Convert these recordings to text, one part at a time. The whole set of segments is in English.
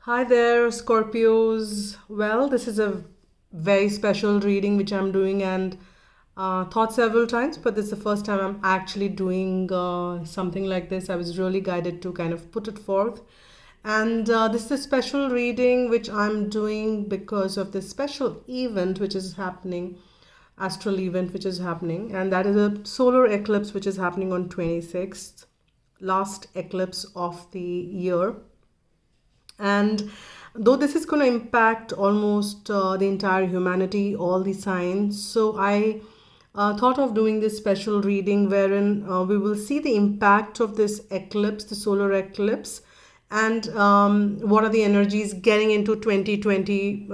Hi there, Scorpios. Well, this is a very special reading which I'm doing and thought several times, but this is the first time I'm actually doing something like this. I was really guided to kind of put it forth. And this is a special reading which I'm doing because of this special event which is happening, astral event which is happening, and that is a solar eclipse which is happening on 26th, last eclipse of the year. And though this is going to impact almost the entire humanity, all the signs, so I thought of doing this special reading wherein we will see the impact of this eclipse, the solar eclipse, and what are the energies getting into 2020,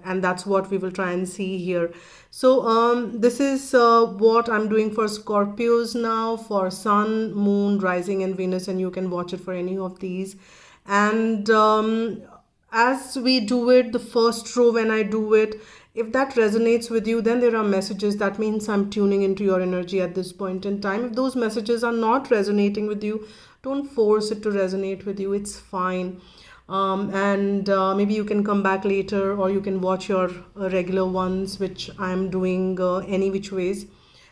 and that's what we will try and see here. So this is what I'm doing for Scorpios now, for Sun, Moon, Rising, and Venus, and you can watch it for any of these. And as we do it, the first row, when I do it, if that resonates with you, then there are messages. That means I'm tuning into your energy at this point in time. If those messages are not resonating with you, don't force it to resonate with you. It's fine. And maybe you can come back later, or you can watch your regular ones, which I'm doing any which ways.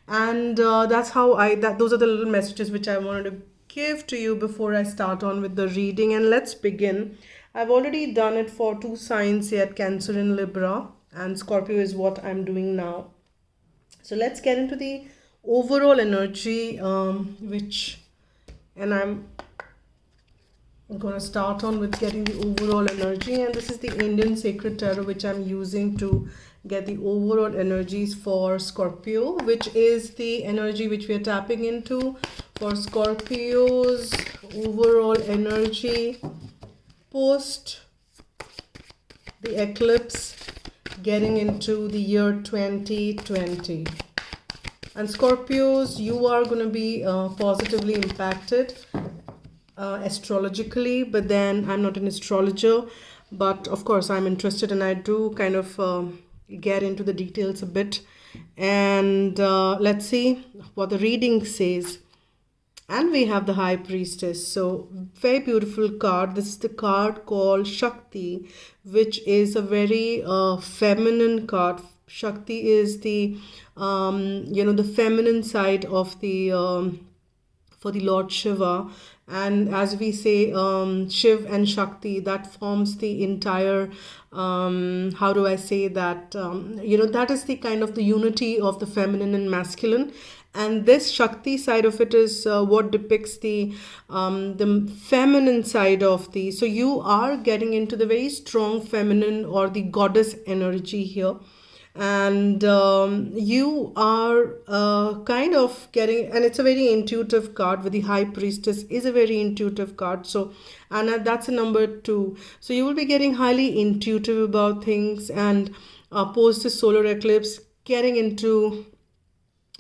And that's how those are the little messages which I wanted to give to you before I start on with the reading. And let's begin. I've already done it for two signs yet, Cancer and Libra, and Scorpio is what I'm doing now. So let's get into the overall energy, and I'm gonna start on with getting the overall energy. And this is the Indian Sacred Tarot which I'm using to get the overall energies for Scorpio, which is the energy which we are tapping into for Scorpio's overall energy post the eclipse, getting into the year 2020. And Scorpios, you are going to be positively impacted astrologically, but then I'm not an astrologer, but of course I'm interested, and I do kind of get into the details a bit. And let's see what the reading says. And we have the High Priestess. So very beautiful card. This is the card called Shakti, which is a very feminine card. Shakti is the the feminine side of the for the Lord Shiva. And as we say, Shiv and Shakti, that forms the entire, how do I say that, that is the kind of the unity of the feminine and masculine. And this Shakti side of it is what depicts the feminine side of the, so you are getting into the very strong feminine or the goddess energy here. And you are kind of getting, and it's a very intuitive card. With the High Priestess is a very intuitive card. So, and that's a number 2. So you will be getting highly intuitive about things. And post the solar eclipse, getting into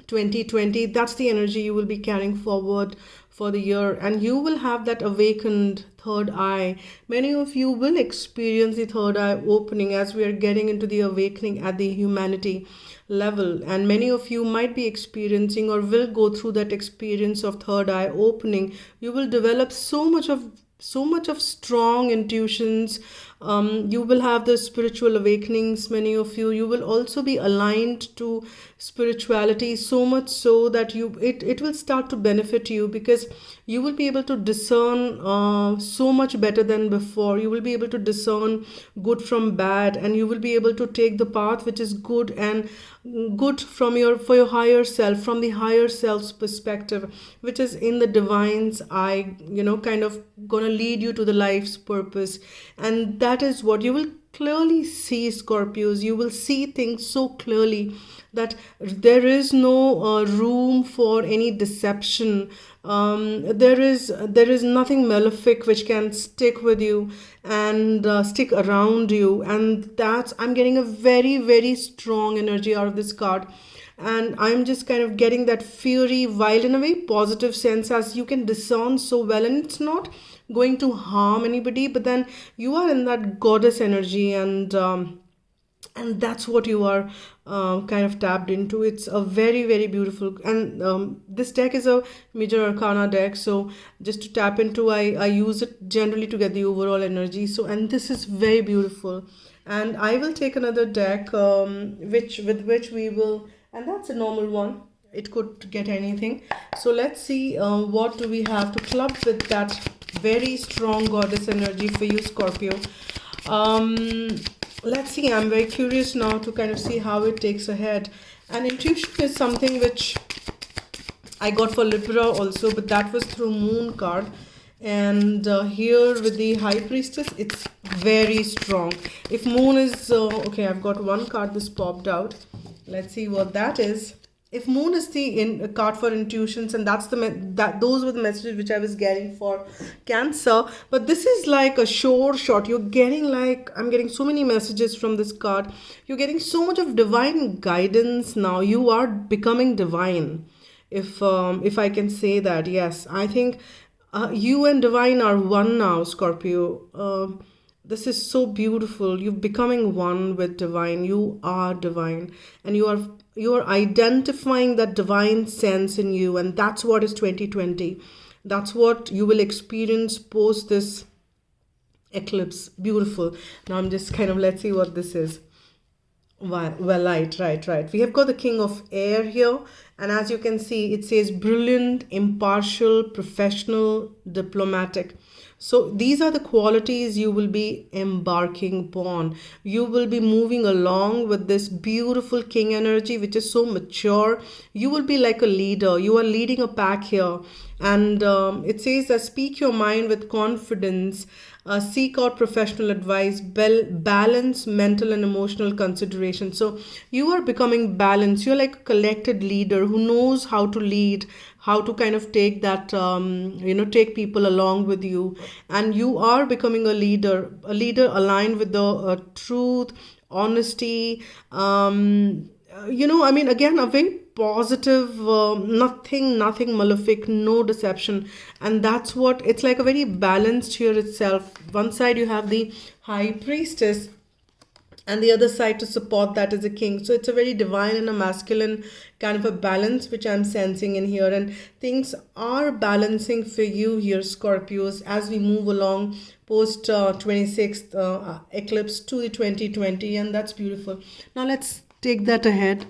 2020, that's the energy you will be carrying forward for the year. And you will have that awakened third eye. Many of you will experience the third eye opening as we are getting into the awakening at the humanity level. And many of you might be experiencing or will go through that experience of third eye opening. You will develop so much of strong intuitions. You will have the spiritual awakenings. Many of you will also be aligned to spirituality, so much so that it will start to benefit you, because you will be able to discern so much better than before. You will be able to discern good from bad, and you will be able to take the path which is good, and good from for your higher self, from the higher self's perspective, which is in the divine's eye, kind of gonna lead you to the life's purpose. And that is what you will clearly see, Scorpios. You will see things so clearly that there is no room for any deception. There is nothing malefic which can stick with you and stick around you. And that's, I'm getting a very, very strong energy out of this card. And I'm just kind of getting that fury, wild, in a very positive sense, as you can discern so well. And it's not going to harm anybody, but then you are in that goddess energy. And and that's what you are kind of tapped into. It's a very very beautiful, and this deck is a major arcana deck, so just to tap into, I use it generally to get the overall energy. So, and this is very beautiful, and I will take another deck, which with which we will, and that's a normal one, it could get anything. So let's see, what do we have to club with that very strong goddess energy for you, Scorpio. um let's see, I'm very curious now to kind of see how it takes ahead. And intuition is something which I got for Libra also, but that was through Moon card. And here with the High Priestess, it's very strong. If Moon is okay, I've got one card that's popped out. Let's see what that is. If Moon is the card for intuitions, and that's that those were the messages which I was getting for Cancer. But this is like a sure shot. You're getting, like, I'm getting so many messages from this card. You're getting so much of divine guidance now. You are becoming divine, if I can say that. Yes, I think you and divine are one now, Scorpio. This is so beautiful. You're becoming one with divine. You are divine, and you are identifying that divine sense in you, and that's what is 2020. That's what you will experience post this eclipse. Beautiful. Now I'm just kind of, let's see what this is. Well, right. We have got the King of Air here, and as you can see, it says brilliant, impartial, professional, diplomatic. So these are the qualities you will be embarking upon. You will be moving along with this beautiful king energy, which is so mature. You will be like a leader. You are leading a pack here. And it says that speak your mind with confidence, seek out professional advice, balance mental and emotional consideration. So you are becoming balanced. You're like a collected leader who knows how to lead, how to kind of take that, take people along with you. And you are becoming a leader aligned with the truth, honesty, I mean, again, a very positive, nothing malefic, no deception. And that's what it's like, a very balanced here itself. One side you have the High Priestess, and the other side to support that is a king. So it's a very divine and a masculine kind of a balance which I'm sensing in here, and things are balancing for you here, Scorpios, as we move along post 26th eclipse to the 2020, and that's beautiful. Now let's take that ahead.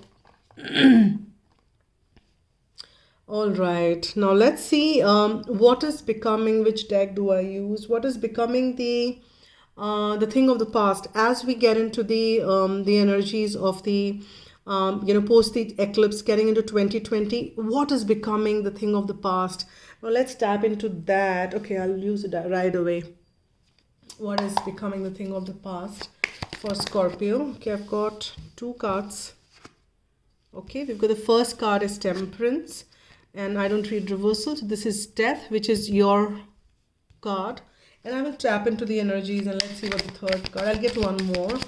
All right, now let's see, what is becoming, which deck do I use, what is becoming the thing of the past as we get into the energies of the post the eclipse, getting into 2020. What is becoming the thing of the past? Now let's tap into that. Okay, I'll use it right away. What is becoming the thing of the past for Scorpio? Okay, I've got two cards. Okay, we've got the first card is Temperance, and I don't read reversal, so this is Death, which is your card. And I will tap into the energies, and let's see what the third card. I'll get one more.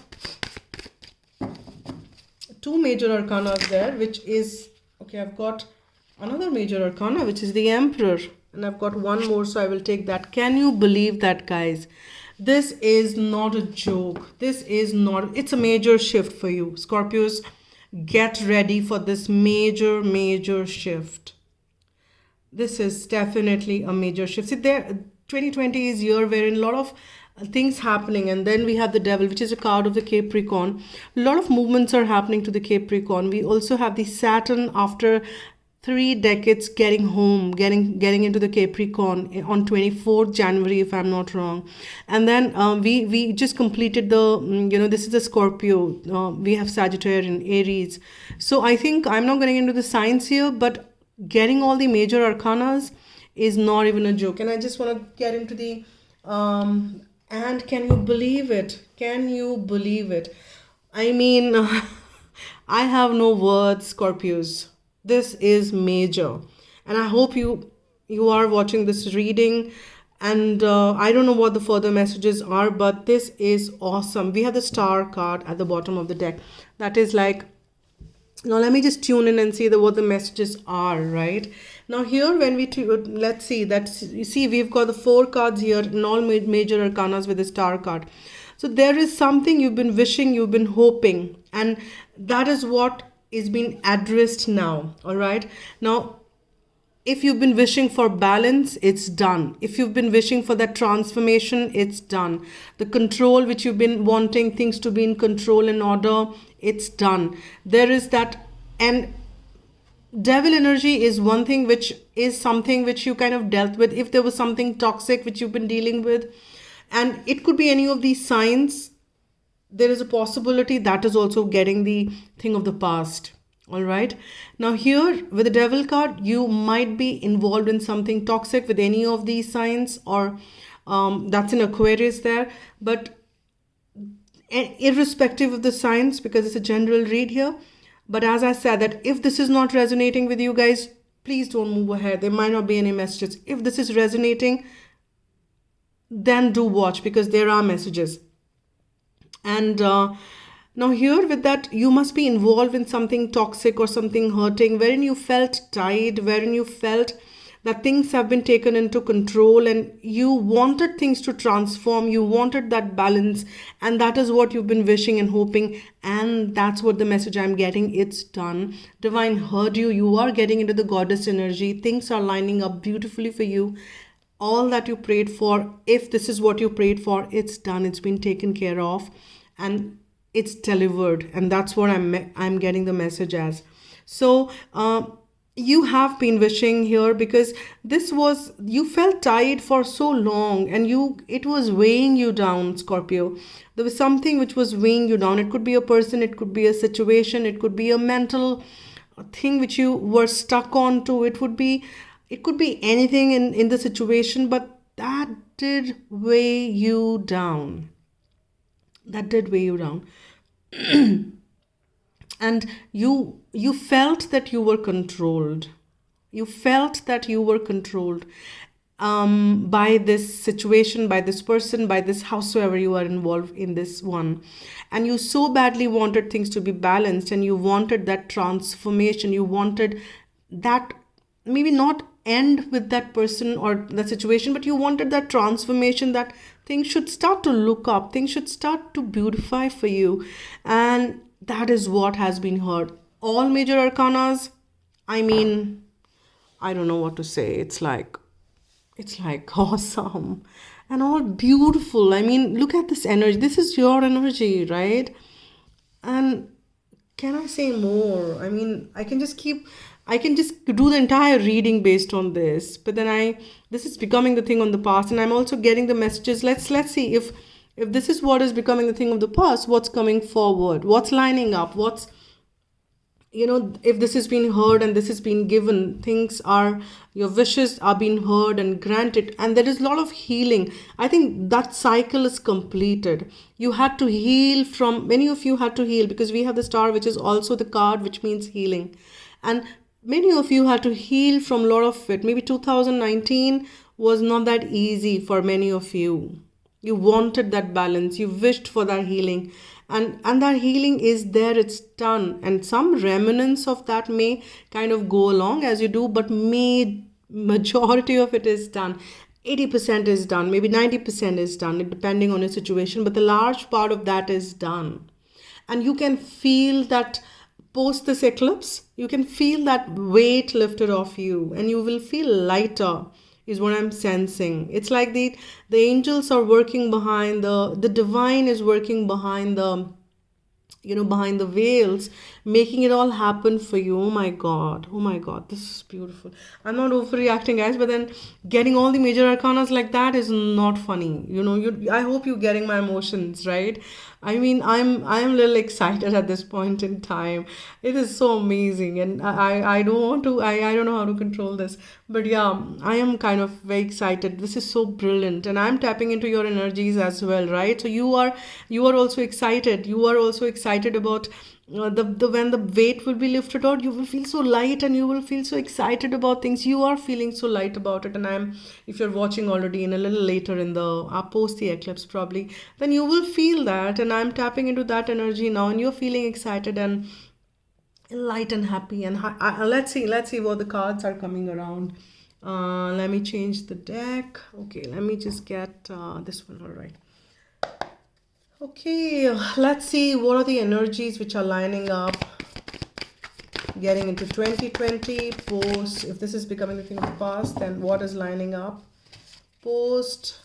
Two major arcana there, which is, okay, I've got another major arcana, which is the Emperor. And I've got one more, so I will take that. Can you believe that, guys? This is not a joke. This is not, it's a major shift for you. Scorpios, get ready for this major shift. This is definitely a major shift. See, 2020 is year wherein a lot of things happening, and then we have the Devil, which is a card of the Capricorn. A lot of movements are happening to the Capricorn. We also have the Saturn after 3 decades getting home, getting into the Capricorn on 24th January, if I'm not wrong. And then we just completed the this is the Scorpio. We have Sagittarius, Aries. So I think I'm not getting into the science here, but getting all the major arcanas is not even a joke. And I just want to get into the and can you believe it? Can you believe it? I mean, I have no words, Scorpios. This is major, and I hope you are watching this reading, and I don't know what the further messages are, but this is awesome. We have the Star card at the bottom of the deck. That is like, now let me just tune in and see what the messages are. Right now here, when we let's see that, you see we've got the 4 cards here in all major arcanas with the Star card. So there is something you've been wishing, you've been hoping And that is what is being addressed now. All right. Now, if you've been wishing for balance, it's done. If you've been wishing for that transformation, it's done. The control which you've been wanting, things to be in control and order, it's done. There is that. And devil energy is one thing which is something which you kind of dealt with. If there was something toxic which you've been dealing with, and it could be any of these signs, there is a possibility that is also getting the thing of the past. All right. Now, here with the devil card, you might be involved in something toxic with any of these signs, or that's an Aquarius there. But irrespective of the signs, because it's a general read here. But as I said, that if this is not resonating with you guys, please don't move ahead. There might not be any messages. If this is resonating, then do watch, because there are messages. And now here with that, you must be involved in something toxic or something hurting, wherein you felt tied, wherein you felt that things have been taken into control and you wanted things to transform, you wanted that balance, and that is what you've been wishing and hoping, and that's what the message I'm getting. It's done. Divine heard you. You are getting into the goddess energy. Things are lining up beautifully for you. All that you prayed for, if this is what you prayed for, it's done. It's been taken care of and it's delivered. And that's what I'm getting the message as. So you have been wishing here, because this was, you felt tired for so long, and it was weighing you down, Scorpio. There was something which was weighing you down. It could be a person, it could be a situation, it could be a mental thing which you were stuck on to. It could be anything in the situation, but that did weigh you down. That did weigh you down. And you felt that you were controlled. You felt that you were controlled by this situation, by this person, by this howsoever you are involved in this one. And you so badly wanted things to be balanced, and you wanted that transformation. You wanted that, maybe not end with that person or that situation, but you wanted that transformation, that things should start to look up, things should start to beautify for you. And that is what has been heard. All major arcanas, I mean, I don't know what to say. It's like awesome and all beautiful. I mean, look at this energy. This is your energy, right? And can I say more? I mean, I can just do the entire reading based on this, but then this is becoming the thing on the past, and I'm also getting the messages. Let's see if this is what is becoming the thing of the past, what's coming forward, what's lining up, what's, if this has been heard and this has been given, your wishes are being heard and granted, and there is a lot of healing. I think that cycle is completed. You had to heal many of you had to heal, because we have the star, which is also the card which means healing. And many of you had to heal from a lot of it. Maybe 2019 was not that easy for many of you. You wanted that balance. You wished for that healing. And that healing is there. It's done. And some remnants of that may kind of go along as you do, but majority of it is done. 80% is done. Maybe 90% is done, depending on your situation. But the large part of that is done. And you can feel that post this eclipse, you can feel that weight lifted off you, and you will feel lighter, is what I'm sensing. It's like the angels are working behind the divine is working behind behind the veils, making it all happen for you. Oh my God, this is beautiful. I'm not overreacting, guys, but then getting all the major arcanas like that is not funny. I hope you're getting my emotions, right? I mean, I'm a little excited at this point in time. It is so amazing, and I don't know how to control this, but yeah, I am kind of very excited. This is so brilliant, and I'm tapping into your energies as well, right? So you are also excited. You are also excited about when the weight will be lifted out. You will feel so light, and you will feel so excited about things. You are feeling so light about it, and if you're watching already in a little later in the post the eclipse probably, then you will feel that, and I'm tapping into that energy now, and you're feeling excited and light and happy. And let's see what the cards are coming around. Let me change the deck. Okay, let me just get this one. All right. Okay, let's see what are the energies which are lining up getting into 2020 post. If this is becoming the thing of the past, then what is lining up post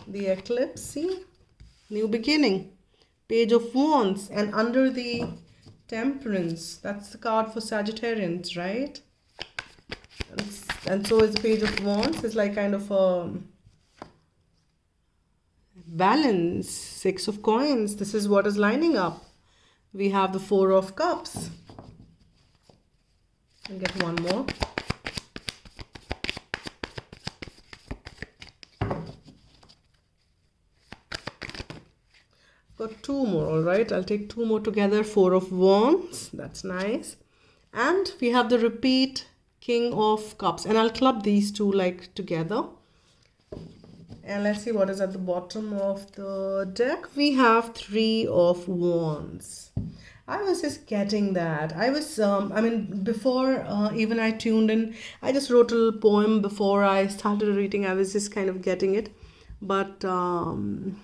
the eclipse? See, new beginning, page of wands, and under the temperance, that's the card for Sagittarians, right? And so is the page of wands. It's like kind of a balance. Six of coins, this is what is lining up. We have the four of cups. I'll get one more. Got two more. All right, I'll take two more together. Four of wands, that's nice. And we have the repeat king of cups, and I'll club these two like together. And let's see what is at the bottom of the deck. We have three of wands. I was just getting that. I was, before even I tuned in, I just wrote a little poem before I started reading. I was just kind of getting it. But, and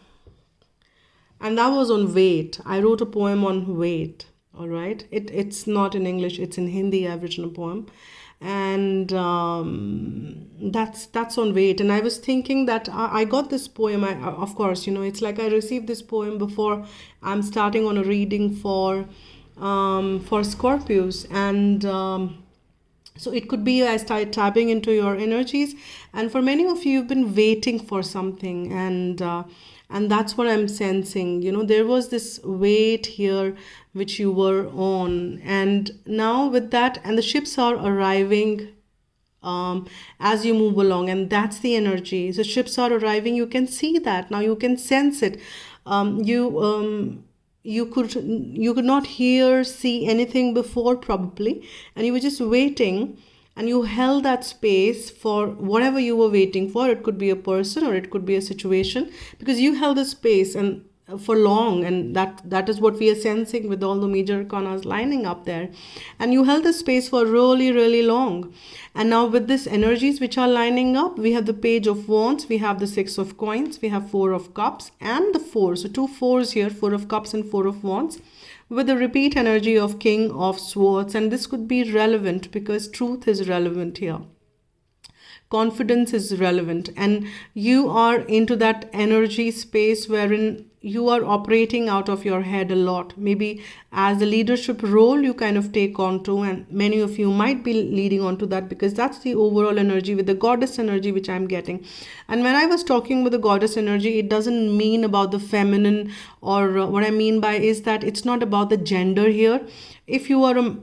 that was on weight. I wrote a poem on weight. All right. It's not in English. It's in Hindi. I've written a poem. And that's on weight. And I was thinking that I got this poem. Of course, it's like I received this poem before I'm starting on a reading for Scorpios. And so it could be I start tapping into your energies. And for many of you, you've been waiting for something. And that's what I'm sensing. There was this weight here which you were on. And now with that, and the ships are arriving as you move along. And that's the energy. So ships are arriving. You can see that. Now you can sense it. You could not see anything before probably. And you were just waiting. And you held that space for whatever you were waiting for. It could be a person or it could be a situation, because you held the space and for long, and that is what we are sensing with all the major arcanas lining up there. And you held the space for really, really long. And now with these energies which are lining up, we have the page of wands, we have the six of coins, we have four of cups and the four. So two fours here, four of cups and four of wands, with the repeat energy of king of swords. And this could be relevant because truth is relevant here. Confidence is relevant, and you are into that energy space wherein you are operating out of your head a lot. Maybe as the leadership role you kind of take on to, and many of you might be leading on to that, because that's the overall energy with the goddess energy which I'm getting. And when I was talking with the goddess energy, it doesn't mean about the feminine, or what I mean by is that it's not about the gender here. If you are a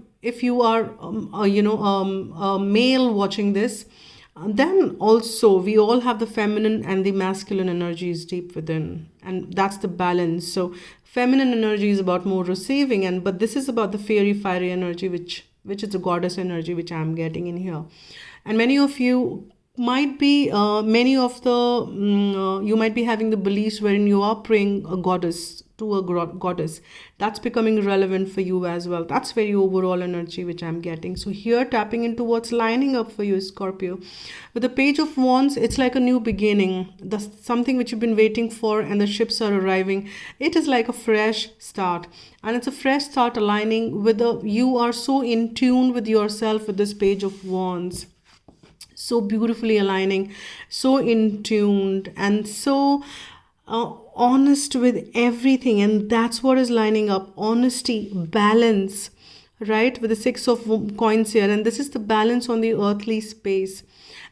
male watching this, then also we all have the feminine and the masculine energies deep within, and that's the balance. So feminine energy is about more receiving, but this is about the fairy fiery energy, which is the goddess energy which I'm getting in here. And many of you might be you might be having the beliefs wherein you are praying a goddess to a goddess. That's becoming relevant for you as well. That's very overall energy which I'm getting. So here, tapping into what's lining up for you, Scorpio. With the page of wands, it's like a new beginning. That's something which you've been waiting for, and the ships are arriving. It is like a fresh start, and it's a fresh start aligning with you are so in tune with yourself with this page of wands. So beautifully aligning, so in tuned, and so honest with everything. And that's what is lining up: honesty, balance, right? With the six of coins here, and this is the balance on the earthly space,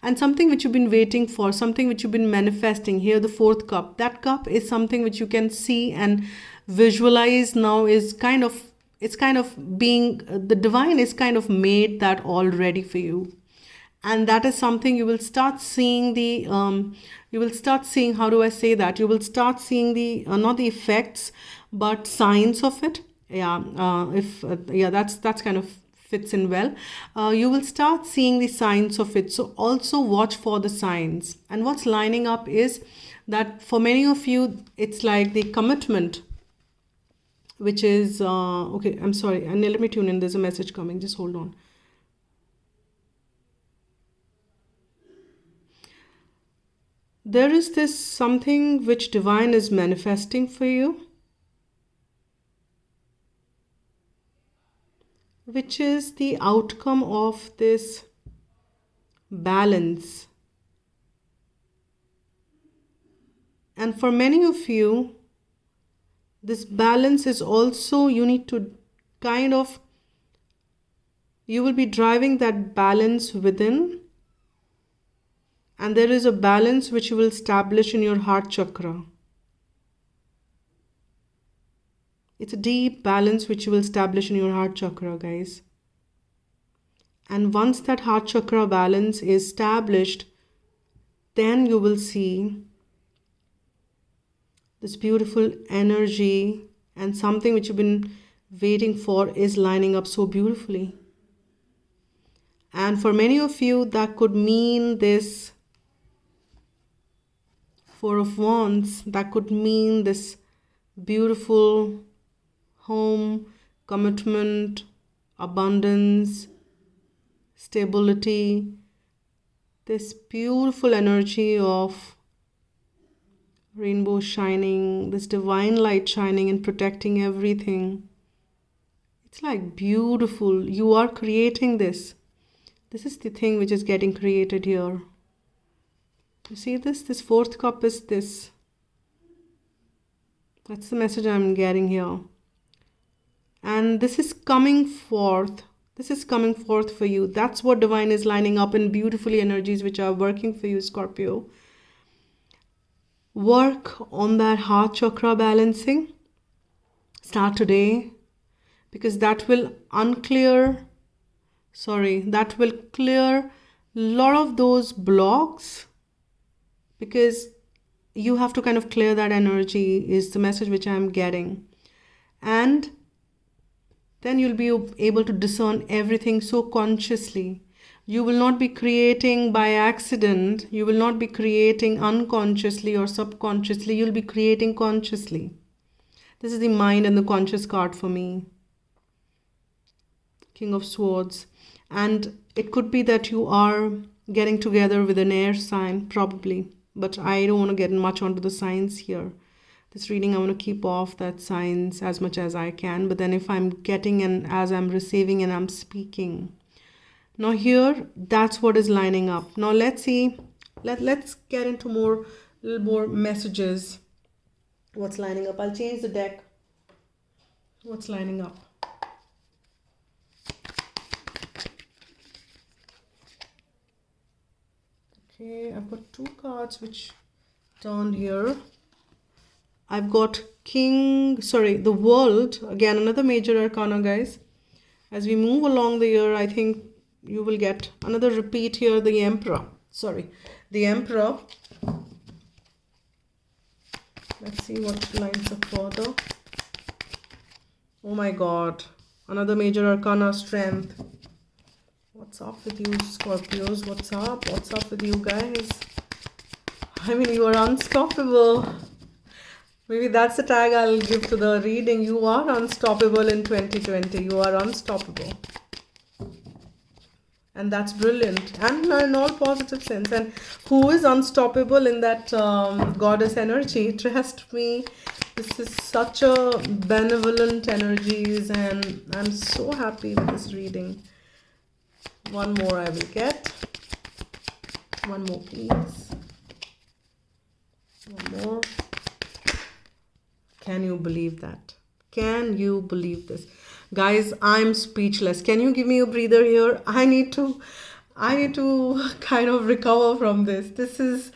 and something which you've been waiting for, something which you've been manifesting. Here the fourth cup, that cup is something which you can see and visualize now. Is kind of, it's kind of being, the divine is kind of made that already for you. And that is something you will start seeing how do I say that? You will start seeing the, not the effects, but signs of it. That's kind of fits in well. You will start seeing the signs of it. So also watch for the signs. And what's lining up is that for many of you, it's like the commitment, which is, okay, I'm sorry. And let me tune in. There's a message coming. Just hold on. there is this something which divine is manifesting for you, which is the outcome of this balance. And for many of you, this balance is also, you need to kind of, you will be driving that balance within. And there is a balance which you will establish in your heart chakra. It's a deep balance which you will establish in your heart chakra, guys. And once that heart chakra balance is established, then you will see this beautiful energy, and something which you've been waiting for is lining up so beautifully. And for many of you, that could mean this Four of Wands. That could mean this beautiful home, commitment, abundance, stability, this beautiful energy of rainbow shining, this divine light shining and protecting everything. It's like beautiful. You are creating this. This is the thing which is getting created here. You see this? This fourth cup is this. That's the message I'm getting here. And this is coming forth. This is coming forth for you. That's what divine is lining up in beautifully energies which are working for you, Scorpio. Work on that heart chakra balancing. Start today, because that will that will clear a lot of those blocks, because you have to kind of clear that energy is the message which I'm getting. And then you'll be able to discern everything so consciously. You will not be creating by accident. You will not be creating unconsciously or subconsciously. You'll be creating consciously. This is the mind and the conscious card for me. King of Swords. And it could be that you are getting together with an air sign, probably. But I don't want to get much onto the signs here. This reading, I want to keep off that signs as much as I can. But then if I'm getting and as I'm receiving and I'm speaking. Now here, that's what is lining up. Now let's see. Let's get into little more messages. What's lining up? I'll change the deck. What's lining up? Okay, I've got two cards which turned here. I've got the World. Again, another major arcana, guys. As we move along the year, I think you will get another repeat here. The Emperor. The Emperor. Let's see what lines up further. Oh my God. Another major arcana, Strength. What's up with you, Scorpios? What's up? What's up with you guys? I mean, you are unstoppable. Maybe that's the tag I'll give to the reading. You are unstoppable in 2020. You are unstoppable. And that's brilliant. And in all positive sense. And who is unstoppable in that goddess energy? Trust me, this is such a benevolent energies. And I'm so happy with this reading. One more I will get. One more, please. One more. Can you believe that? Can you believe this? Guys, I'm speechless. Can you give me a breather here? I need to kind of recover from this. This is,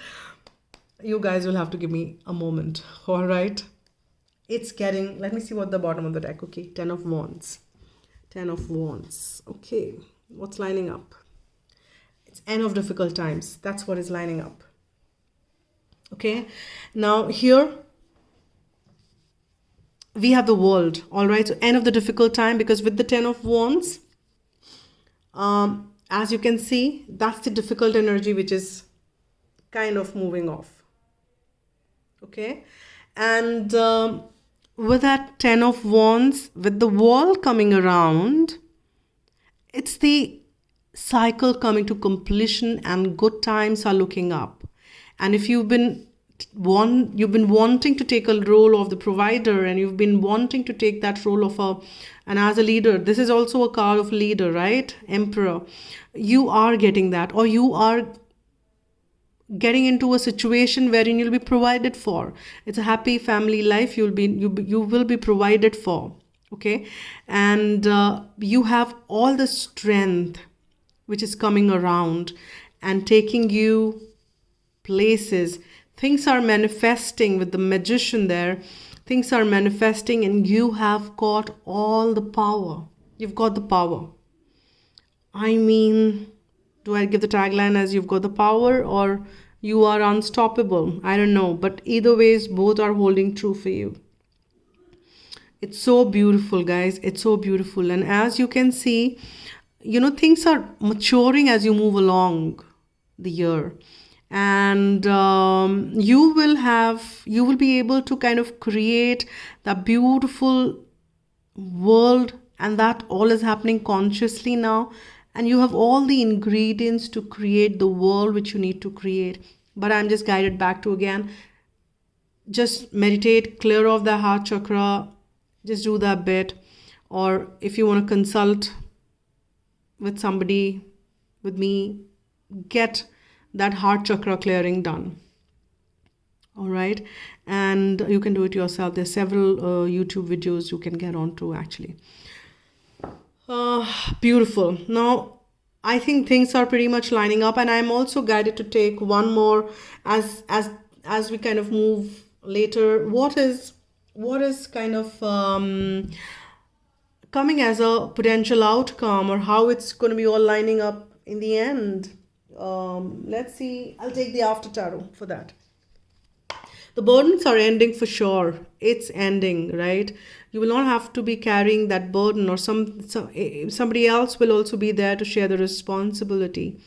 you guys will have to give me a moment. All right. It's getting, let me see what the bottom of the deck. Okay. 10 of Wands. 10 of Wands. Okay. What's lining up? It's end of difficult times. That's what is lining up. Okay. Now here, we have the World, all right? So end of the difficult time, because with the 10 of Wands, as you can see, that's the difficult energy which is kind of moving off. Okay? And with that 10 of Wands, with the wall coming around, it's the cycle coming to completion and good times are looking up. And if you've been wanting to take a role of the provider, and you've been wanting to take that role of and as a leader, this is also a card of leader, right? Emperor. You are getting that, or you are getting into a situation wherein you'll be provided for. It's a happy family life. You will be provided for. Okay. And you have all the strength which is coming around and taking you places. Things are manifesting with the magician there. Things are manifesting, and you have got all the power. You've got the power. I mean, do I give the tagline as you've got the power, or you are unstoppable? I don't know. But either ways, both are holding true for you. It's so beautiful, guys. It's so beautiful. And as you can see, things are maturing as you move along the year. And you will be able to kind of create that beautiful world, and that all is happening consciously now. And you have all the ingredients to create the world which you need to create. But I'm just guided back to, again, just meditate, clear off the heart chakra, just do that bit. Or if you want to consult with somebody, with me, get that heart chakra clearing done. All right. And you can do it yourself. There's several YouTube videos you can get onto, actually. Beautiful. Now, I think things are pretty much lining up, and I'm also guided to take one more as we kind of move later. What is kind of coming as a potential outcome, or how it's going to be all lining up in the end. Let's see. I'll take the after tarot for that. The burdens are ending for sure. It's ending, right? You will not have to be carrying that burden, or somebody else will also be there to share the responsibility.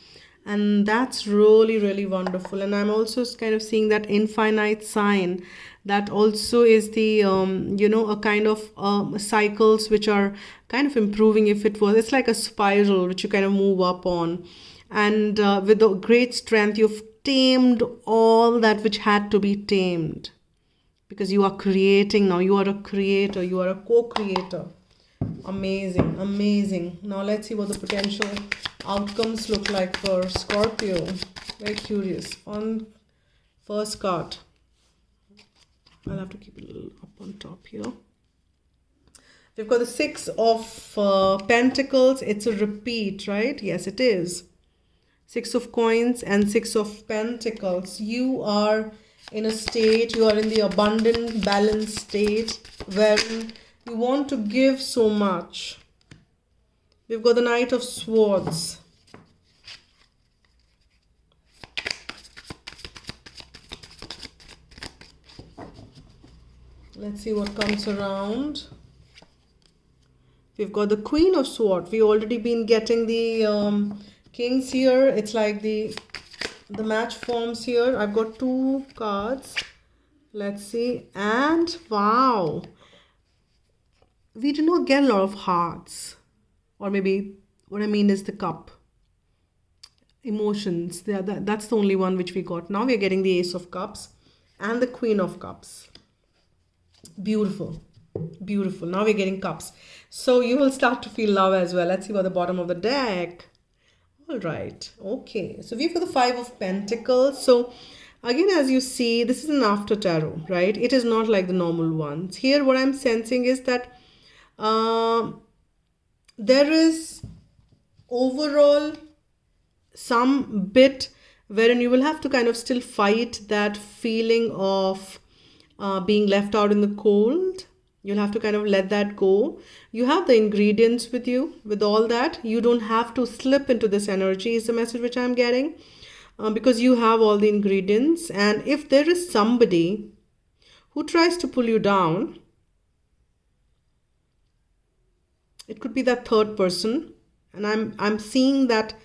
And that's really, really wonderful. And I'm also kind of seeing that infinite sign. That also is the, a kind of cycles which are kind of improving. It's like a spiral which you kind of move up on. And with the great strength, you've tamed all that which had to be tamed. Because you are creating now. You are a creator. You are a co-creator. Amazing. Amazing. Now let's see what the potential outcomes look like for Scorpio. Very curious. On first card. I'll have to keep it a little up on top here. We've got the Six of Pentacles. It's a repeat, right? Yes, it is. Six of Coins and Six of Pentacles. You are in a state, you are in the abundant, balanced state where you want to give so much. We've got the Knight of Swords. Let's see what comes around. We've got the Queen of Swords. We've already been getting the Kings here. It's like the match forms here. I've got two cards. Let's see. And wow. We do not get a lot of hearts. Or maybe what I mean is the cup. Emotions. That's the only one which we got. Now we're getting the Ace of Cups and the Queen of Cups. Beautiful. Beautiful. Now we're getting cups. So you will start to feel love as well. Let's see what the bottom of the deck. All right. Okay. So we've got the Five of Pentacles. So again, as you see, this is an after tarot, right? It is not like the normal ones. Here, what I'm sensing is that there is overall some bit wherein you will have to kind of still fight that feeling of being left out in the cold. You'll have to kind of let that go. You have the ingredients with you. With all that, you don't have to slip into this energy is the message which I'm getting. Because you have all the ingredients. And if there is somebody who tries to pull you down, it could be that third person. And I'm seeing that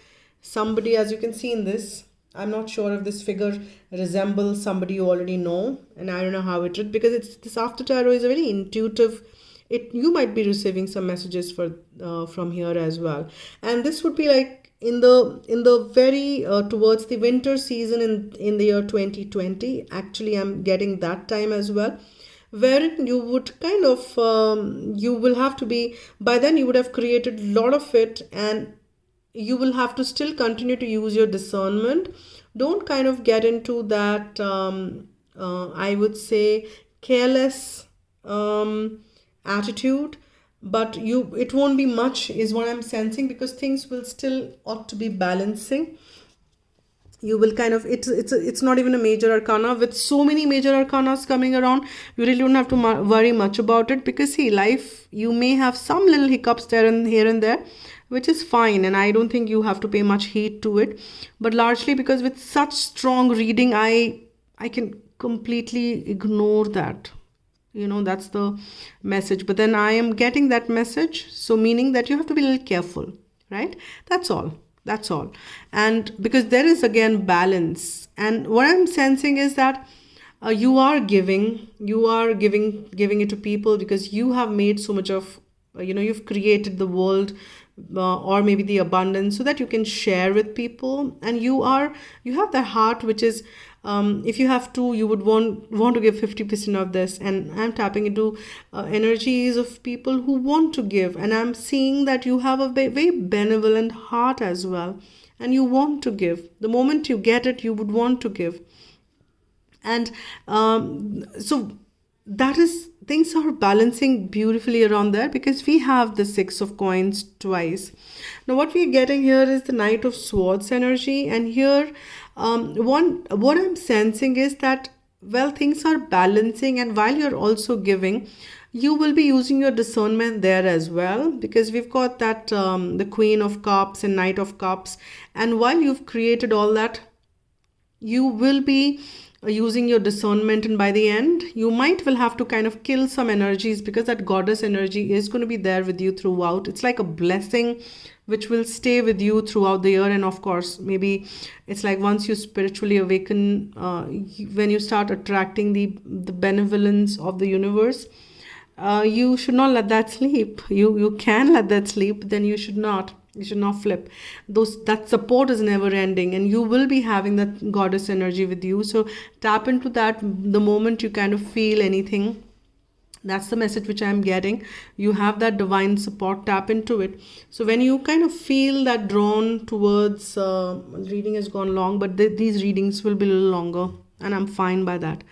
somebody, as you can see in this, I'm not sure if this figure resembles somebody you already know, and I don't know how it is, because this after tarot is a very intuitive. You might be receiving some messages from here as well, and this would be like in the very towards the winter season in the year 2020. Actually, I'm getting that time as well, wherein you would kind of you will have to be, by then you would have created a lot of it, and you will have to still continue to use your discernment. Don't kind of get into that I would say careless attitude, but you, it won't be much is what I'm sensing, because things will still ought to be balancing. You will kind of, it's not even a major arcana. With so many major arcanas coming around, you really don't have to worry much about it, because see, life, you may have some little hiccups there and here and there, which is fine, and I don't think you have to pay much heed to it. But largely, because with such strong reading, I can completely ignore that. That's the message. But then I am getting that message, so meaning that you have to be a little careful, right? That's all. And because there is again balance, and what I'm sensing is that you are giving it to people, because you have made so much of, you've created the world, or maybe the abundance, so that you can share with people. And you have that heart which is, if you have to, you would want to give 50% of this. And I'm tapping into energies of people who want to give, and I'm seeing that you have a very benevolent heart as well, and you want to give. The moment you get it, you would want to give. And so that is, things are balancing beautifully around there, because we have the Six of Coins twice. Now what we're getting here is the Knight of Swords energy, and here what I'm sensing is that, well, things are balancing, and while you're also giving, you will be using your discernment there as well, because we've got that the Queen of Cups and Knight of Cups. And while you've created all that, you will be using your discernment, and by the end you might will have to kind of kill some energies, because that goddess energy is going to be there with you throughout. It's like a blessing which will stay with you throughout the year. And of course, maybe it's like once you spiritually awaken, when you start attracting the benevolence of the universe, you should not let that sleep. You can let that sleep, but then you should not flip. That support is never ending, and you will be having that goddess energy with you. So tap into that the moment you kind of feel anything. That's the message which I'm getting. You have that divine support, tap into it. So when you kind of feel that drawn towards, reading has gone long, but these readings will be a little longer, and I'm fine by that.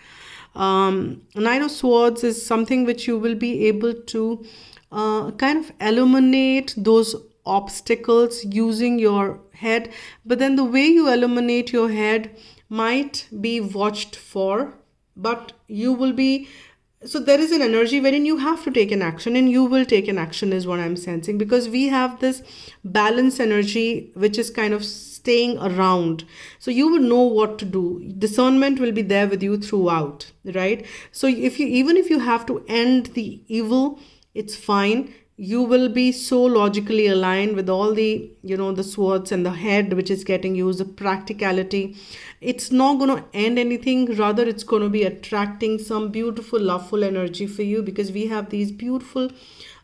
Knight of Swords is something which you will be able to kind of eliminate those obstacles using your head. But then the way you eliminate your head might be watched for, but you will be, so there is an energy wherein you have to take an action, and you will take an action is what I'm sensing, because we have this balance energy which is kind of staying around. So you will know what to do. Discernment will be there with you throughout, right? So even if you have to end the evil, it's fine. You will be so logically aligned with all the, the swords and the head which is getting used, the practicality. It's not going to end anything. Rather, it's going to be attracting some beautiful, loveful energy for you, because we have these beautiful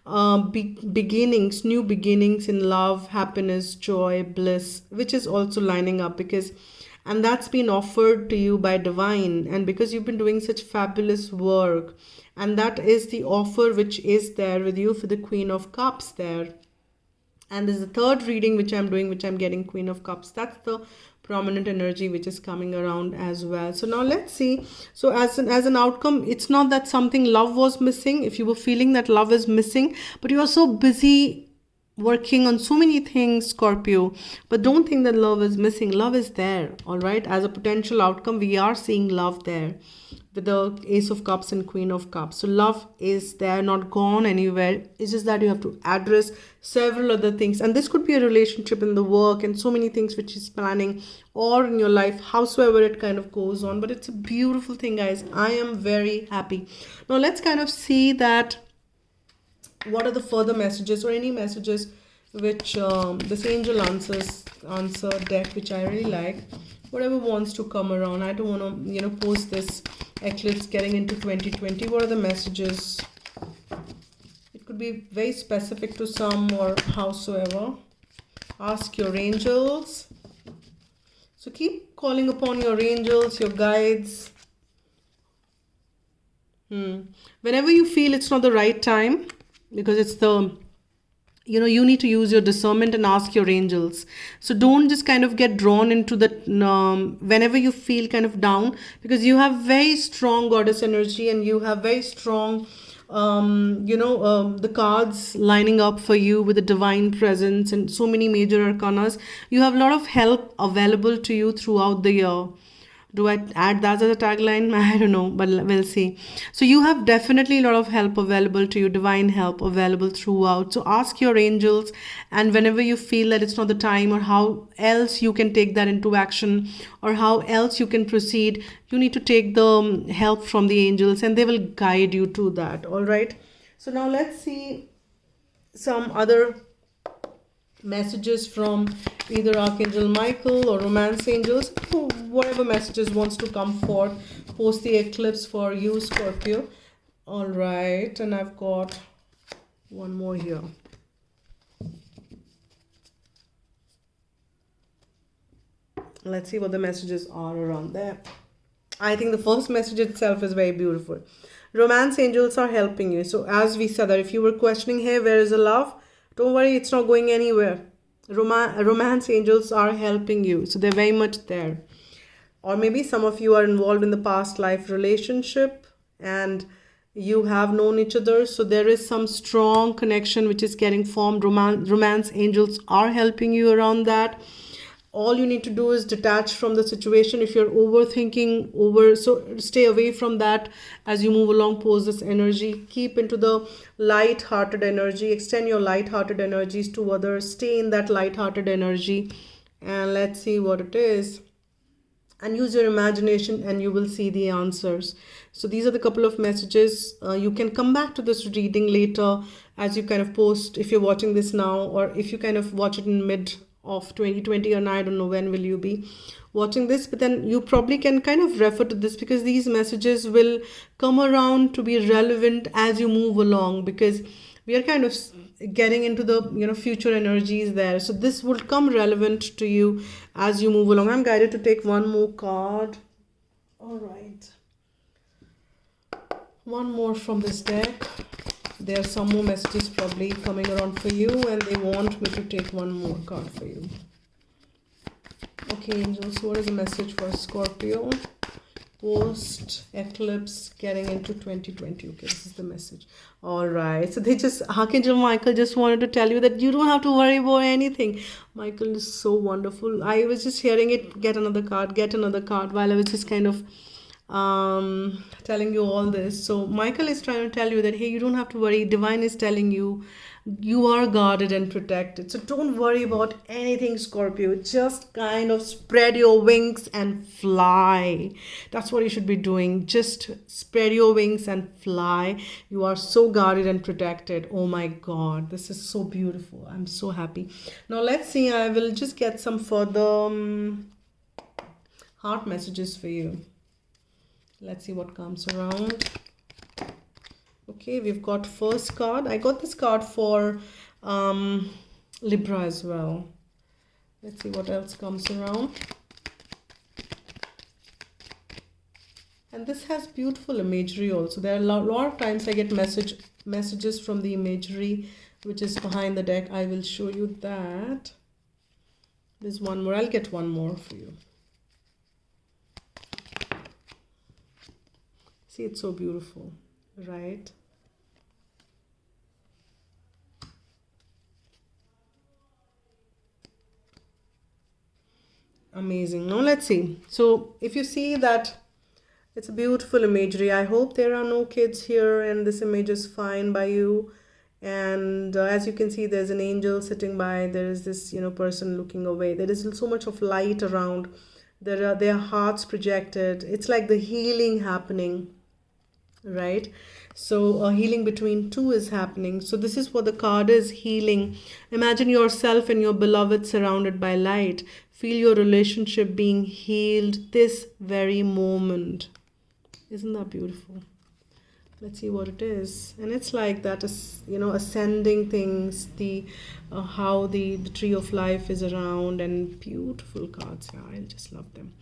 beginnings, new beginnings in love, happiness, joy, bliss, which is also lining up, and that's been offered to you by divine, and because you've been doing such fabulous work. And that is the offer which is there with you for the Queen of Cups there. And there's the third reading which I'm doing, which I'm getting Queen of Cups. That's the prominent energy which is coming around as well. So now let's see. So as an outcome, it's not that something love was missing. If you were feeling that love is missing, but you are so busy working on so many things, Scorpio, but don't think that love is missing. Love is there, all right? As a potential outcome, we are seeing love there with the Ace of Cups and Queen of Cups. So love is there, not gone anywhere. It's just that you have to address several other things, and this could be a relationship in the work and so many things which is planning, or in your life, howsoever it kind of goes on. But it's a beautiful thing, guys. I am very happy. Now let's kind of see that what are the further messages, or any messages which this angel answer deck, which I really like. Whatever wants to come around. I don't want to post this eclipse getting into 2020. What are the messages? It could be very specific to some, or howsoever. Ask your angels. So keep calling upon your angels, your guides. Whenever you feel it's not the right time, because it's the, you need to use your discernment and ask your angels. So don't just kind of get drawn into the, whenever you feel kind of down, because you have very strong goddess energy and you have very strong, the cards lining up for you with the divine presence and so many major arcanas. You have a lot of help available to you throughout the year. Do I add that as a tagline? I don't know, but we'll see. So you have definitely a lot of help available to you, divine help available throughout. So ask your angels, and whenever you feel that it's not the time, or how else you can take that into action, or how else you can proceed, you need to take the help from the angels, and they will guide you to that. All right. So now let's see some other messages from either Archangel Michael or Romance Angels, whatever messages wants to come forth post the eclipse for you, Scorpio. All right, and I've got one more here. Let's see what the messages are around there. I think the first message itself is very beautiful. Romance angels are helping you. So as we said that if you were questioning, hey, where is the love? Don't worry, it's not going anywhere. Romance angels are helping you. So they're very much there. Or maybe some of you are involved in the past life relationship and you have known each other. So there is some strong connection which is getting formed. Romance angels are helping you around that. All you need to do is detach from the situation. If you're overthinking, so stay away from that as you move along post this energy. Keep into the light-hearted energy. Extend your light-hearted energies to others. Stay in that light-hearted energy. And let's see what it is. And use your imagination and you will see the answers. So these are the couple of messages. You can come back to this reading later as you kind of post, if you're watching this now, or if you kind of watch it in mid of 2020, and I don't know when will you be watching this, but then you probably can kind of refer to this because these messages will come around to be relevant as you move along, because we are kind of getting into the future energies there. So this will come relevant to you as you move along. I'm guided to take one more card. All right, one more from this deck. There are some more messages probably coming around for you and they want me to take one more card for you. Okay, angels, what is the message for Scorpio post eclipse getting into 2020? Okay, this is the message. All right, so Archangel Michael just wanted to tell you that you don't have to worry about anything. Michael is so wonderful. I was just hearing it, get another card, while I was just kind of telling you all this. So Michael is trying to tell you that, hey, you don't have to worry. Divine is telling you you are guarded and protected. So don't worry about anything, Scorpio. Just kind of spread your wings and fly. That's what you should be doing. Just spread your wings and fly. You are so guarded and protected. Oh my God, this is so beautiful. I'm so happy. Now let's see. I will just get some further heart messages for you. Let's see what comes around. Okay, we've got first card. I got this card for Libra as well. Let's see what else comes around. And this has beautiful imagery also. There are a lot of times I get messages from the imagery which is behind the deck. I will show you that. There's one more. I'll get one more for you. See, it's so beautiful, right? Amazing. Now let's see. So if you see that it's a beautiful imagery, I hope there are no kids here and this image is fine by you. And as you can see, there's an angel sitting by. There is this, person looking away. There is so much of light around. There are hearts projected. It's like the healing happening. Right, so healing between two is happening. So this is what the card is, healing. Imagine yourself and your beloved surrounded by light. Feel your relationship being healed this very moment. Isn't that beautiful? Let's see what it is. And it's like that is, ascending things, the how the tree of life is around, and beautiful cards. Yeah, I just love them.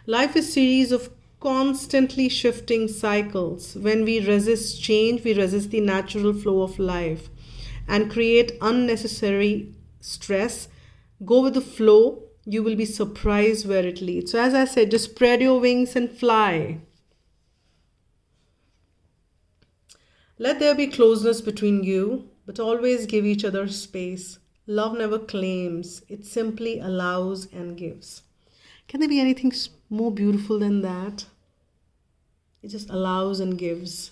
Life is series of constantly shifting cycles. When we resist change, we resist the natural flow of life and create unnecessary stress. Go with the flow. You will be surprised where it leads. So as I said, just spread your wings and fly. Let there be closeness between you, but always give each other space. Love never claims, it simply allows and gives. Can there be anything more beautiful than that? It just allows and gives.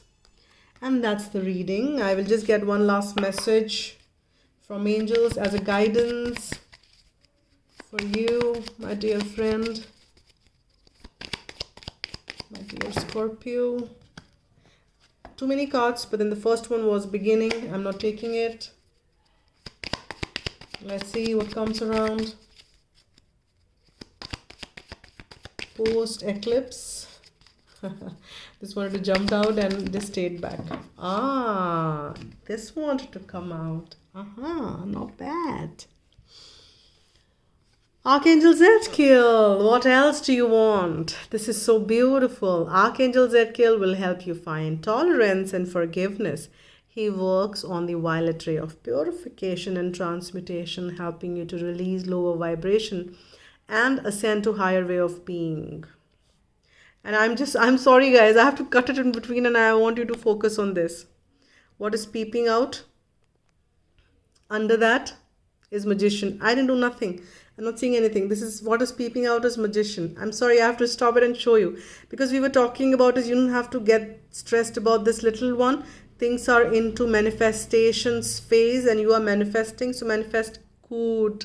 And that's the reading. I will just get one last message from angels as a guidance for you, my dear friend, my dear Scorpio. Too many cards, but then the first one was beginning. I'm not taking it. Let's see what comes around. Post eclipse. This wanted to jump out and just stayed back. Ah, this wanted to come out. Not bad. Archangel Zedkiel, what else do you want? This is so beautiful. Archangel Zedkiel will help you find tolerance and forgiveness. He works on the violet ray of purification and transmutation, helping you to release lower vibration and ascend to higher way of being. And I'm sorry guys, I have to cut it in between and I want you to focus on this. What is peeping out? Under that is magician. I didn't do nothing. I'm not seeing anything. This is what is peeping out as magician. I'm sorry, I have to stop it and show you. Because we were talking about is you don't have to get stressed about this little one. Things are into manifestations phase and you are manifesting. So manifest good.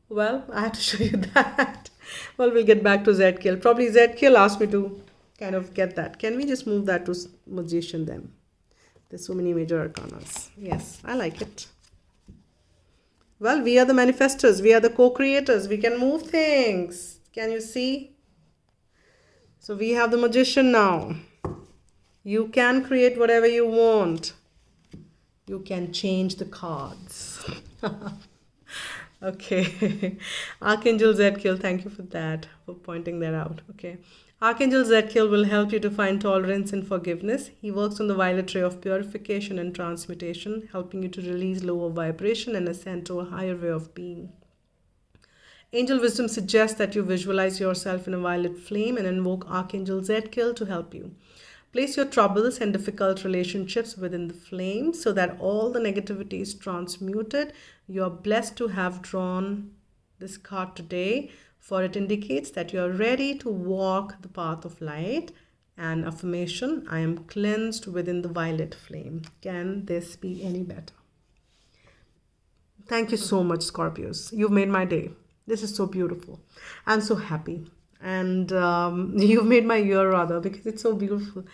Well, I had to show you that. Well, we'll get back to Zedkiel. Probably Zedkiel asked me to kind of get that. Can we just move that to magician then? There's so many major arcanas. Yes, I like it. Well, we are the manifestors. We are the co-creators. We can move things. Can you see? So we have the magician now. You can create whatever you want. You can change the cards. Okay. Archangel Zedkiel, thank you for that, for pointing that out. Okay. Archangel Zedkiel will help you to find tolerance and forgiveness. He works on the violet ray of purification and transmutation, helping you to release lower vibration and ascend to a higher way of being. Angel wisdom suggests that you visualize yourself in a violet flame and invoke Archangel Zedkiel to help you. Place your troubles and difficult relationships within the flame so that all the negativity is transmuted. You are blessed to have drawn this card today, for it indicates that you are ready to walk the path of light. And affirmation, I am cleansed within the violet flame. Can this be any better? Thank you so much, Scorpios. You've made my day. This is so beautiful. I'm so happy. And you've made my year rather, because it's so beautiful.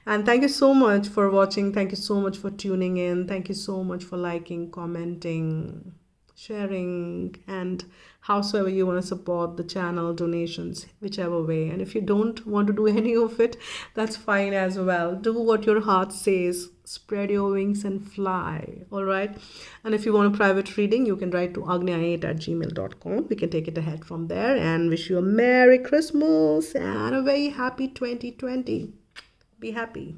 And thank you so much for watching. Thank you so much for tuning in. Thank you so much for liking, commenting, sharing, and howsoever you want to support the channel, donations, whichever way. And if you don't want to do any of it, that's fine as well. Do what your heart says. Spread your wings and fly. All right. And if you want a private reading, you can write to agnya8@gmail.com. We can take it ahead from there, and wish you a Merry Christmas and a very happy 2020. Be happy.